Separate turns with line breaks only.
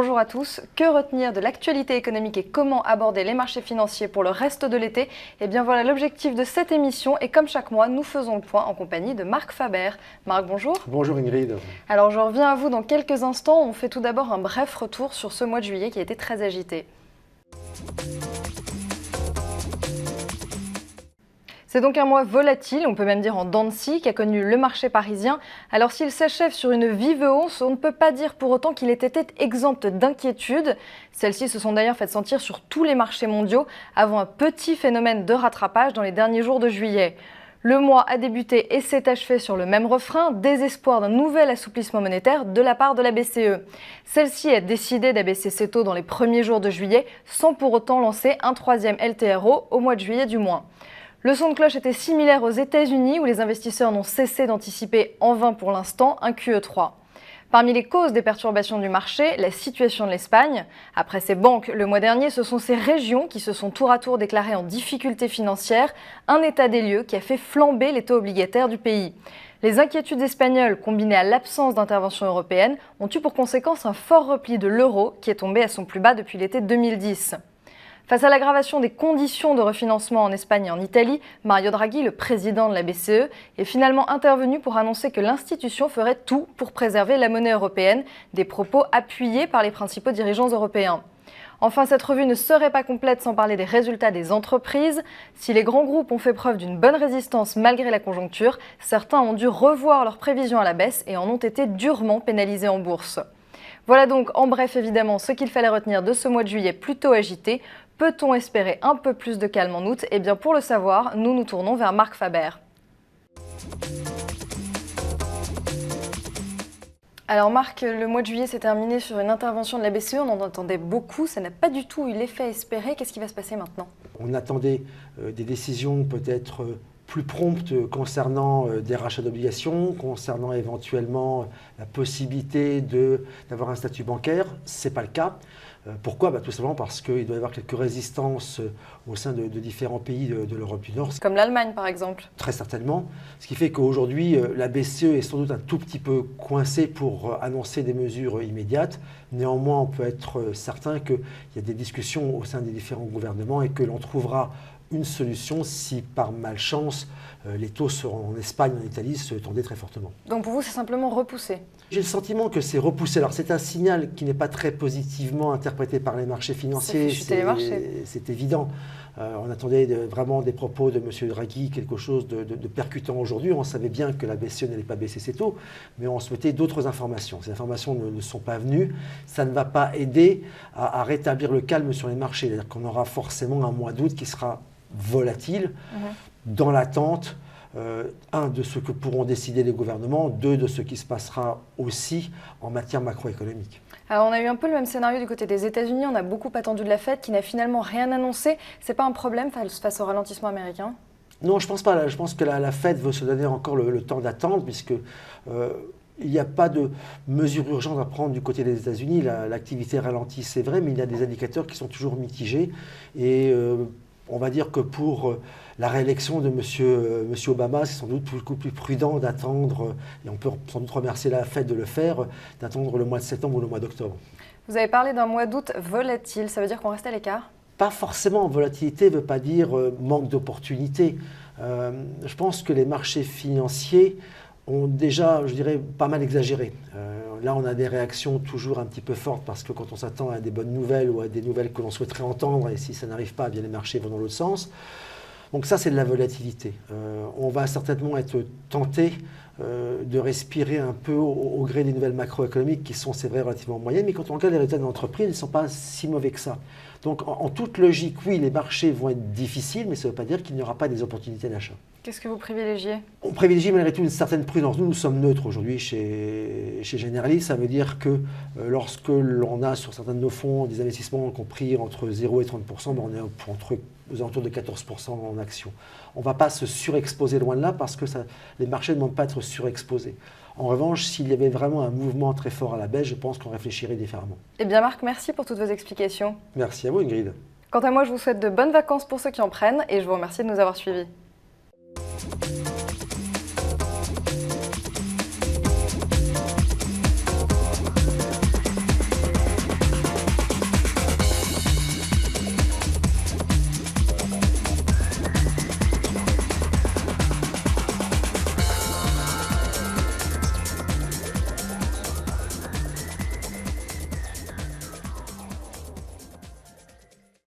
Bonjour à tous. Que retenir de l'actualité économique et comment aborder les marchés financiers pour le reste de l'été? Eh bien voilà l'objectif de cette émission et comme chaque mois, nous faisons le point en compagnie de Marc Faber. Marc, bonjour.
Bonjour Ingrid.
Alors je reviens à vous dans quelques instants. On fait tout d'abord un bref retour sur ce mois de juillet qui a été très agité. C'est donc un mois volatile, on peut même dire en dents de scie, qui a connu le marché parisien. Alors s'il s'achève sur une vive hausse, on ne peut pas dire pour autant qu'il ait été exempt d'inquiétude. Celles-ci se sont d'ailleurs faites sentir sur tous les marchés mondiaux avant un petit phénomène de rattrapage dans les derniers jours de juillet. Le mois a débuté et s'est achevé sur le même refrain, désespoir d'un nouvel assouplissement monétaire de la part de la BCE. Celle-ci a décidé d'abaisser ses taux dans les premiers jours de juillet, sans pour autant lancer un troisième LTRO au mois de juillet du moins. Le son de cloche était similaire aux États-Unis où les investisseurs n'ont cessé d'anticiper en vain pour l'instant un QE3. Parmi les causes des perturbations du marché, la situation de l'Espagne. Après ses banques, le mois dernier, ce sont ces régions qui se sont tour à tour déclarées en difficulté financière, un état des lieux qui a fait flamber les taux obligataires du pays. Les inquiétudes espagnoles, combinées à l'absence d'intervention européenne, ont eu pour conséquence un fort repli de l'euro qui est tombé à son plus bas depuis l'été 2010. Face à l'aggravation des conditions de refinancement en Espagne et en Italie, Mario Draghi, le président de la BCE, est finalement intervenu pour annoncer que l'institution ferait tout pour préserver la monnaie européenne, des propos appuyés par les principaux dirigeants européens. Enfin, cette revue ne serait pas complète sans parler des résultats des entreprises. Si les grands groupes ont fait preuve d'une bonne résistance malgré la conjoncture, certains ont dû revoir leurs prévisions à la baisse et en ont été durement pénalisés en bourse. Voilà donc en bref évidemment ce qu'il fallait retenir de ce mois de juillet plutôt agité. Peut-on espérer un peu plus de calme en août? Eh bien pour le savoir, nous nous tournons vers Marc Faber. Alors Marc, le mois de juillet s'est terminé sur une intervention de la BCE, on en attendait beaucoup, ça n'a pas du tout eu l'effet espéré. Qu'est-ce qui va se passer maintenant?
On attendait des décisions peut-être plus promptes concernant des rachats d'obligations, concernant éventuellement la possibilité d'avoir un statut bancaire. Ce n'est pas le cas. Pourquoi? Tout simplement parce qu'il doit y avoir quelques résistances au sein de différents pays de l'Europe du Nord.
Comme l'Allemagne par exemple.
Très certainement. Ce qui fait qu'aujourd'hui, la BCE est sans doute un tout petit peu coincée pour annoncer des mesures immédiates. Néanmoins, on peut être certain qu'il y a des discussions au sein des différents gouvernements et que l'on trouvera une solution si par malchance les taux en Espagne, en Italie se tendaient très fortement.
Donc pour vous, c'est simplement repoussé?
J'ai le sentiment que c'est repoussé. Alors c'est un signal qui n'est pas très positivement interprété par les marchés financiers, c'est évident. On attendait vraiment des propos de M. Draghi, quelque chose de percutant aujourd'hui. On savait bien que la BCE n'allait pas baisser ses taux, mais on souhaitait d'autres informations. Ces informations ne sont pas venues. Ça ne va pas aider à rétablir le calme sur les marchés. C'est-à-dire qu'on aura forcément un mois d'août qui sera volatile, dans l'attente, de ce que pourront décider les gouvernements, de ce qui se passera aussi en matière macroéconomique.
Alors on a eu un peu le même scénario du côté des États-Unis, on a beaucoup attendu de la Fed qui n'a finalement rien annoncé. C'est pas un problème face au ralentissement américain?
Non, je pense pas. Je pense que la Fed veut se donner encore le temps d'attendre puisque il n'y a pas de mesures urgentes à prendre du côté des États-Unis. L'activité ralentit, c'est vrai, mais il y a des indicateurs qui sont toujours mitigés et on va dire que pour la réélection de M. Obama, c'est sans doute beaucoup plus prudent d'attendre, et on peut sans doute remercier la Fed de le faire, d'attendre le mois de septembre ou le mois d'octobre.
Vous avez parlé d'un mois d'août volatile, ça veut dire qu'on reste à l'écart?
Pas forcément. Volatilité ne veut pas dire manque d'opportunités. Je pense que les marchés financiers ont déjà, je dirais, pas mal exagéré. Là, on a des réactions toujours un petit peu fortes parce que quand on s'attend à des bonnes nouvelles ou à des nouvelles que l'on souhaiterait entendre, et si ça n'arrive pas, bien les marchés vont dans l'autre sens. Donc ça, c'est de la volatilité. On va certainement être tenté de respirer un peu au gré des nouvelles macroéconomiques qui sont, c'est vrai, relativement moyennes, mais quand on regarde les résultats de l'entreprise, ils ne sont pas si mauvais que ça. Donc en toute logique, oui, les marchés vont être difficiles, mais ça ne veut pas dire qu'il n'y aura pas des opportunités d'achat.
Qu'est-ce que vous privilégiez? On
privilégie malgré tout une certaine prudence. Nous sommes neutres aujourd'hui chez Generali. Ça veut dire que lorsque l'on a sur certains de nos fonds des investissements compris entre 0 et 30%, on est aux alentours de 14% en actions. On ne va pas se surexposer loin de là parce que les marchés ne demandent pas à être surexposés. En revanche, s'il y avait vraiment un mouvement très fort à la baisse, je pense qu'on réfléchirait différemment.
Eh bien Marc, merci pour toutes vos explications.
Merci à vous Ingrid.
Quant à moi, je vous souhaite de bonnes vacances pour ceux qui en prennent et je vous remercie de nous avoir suivis.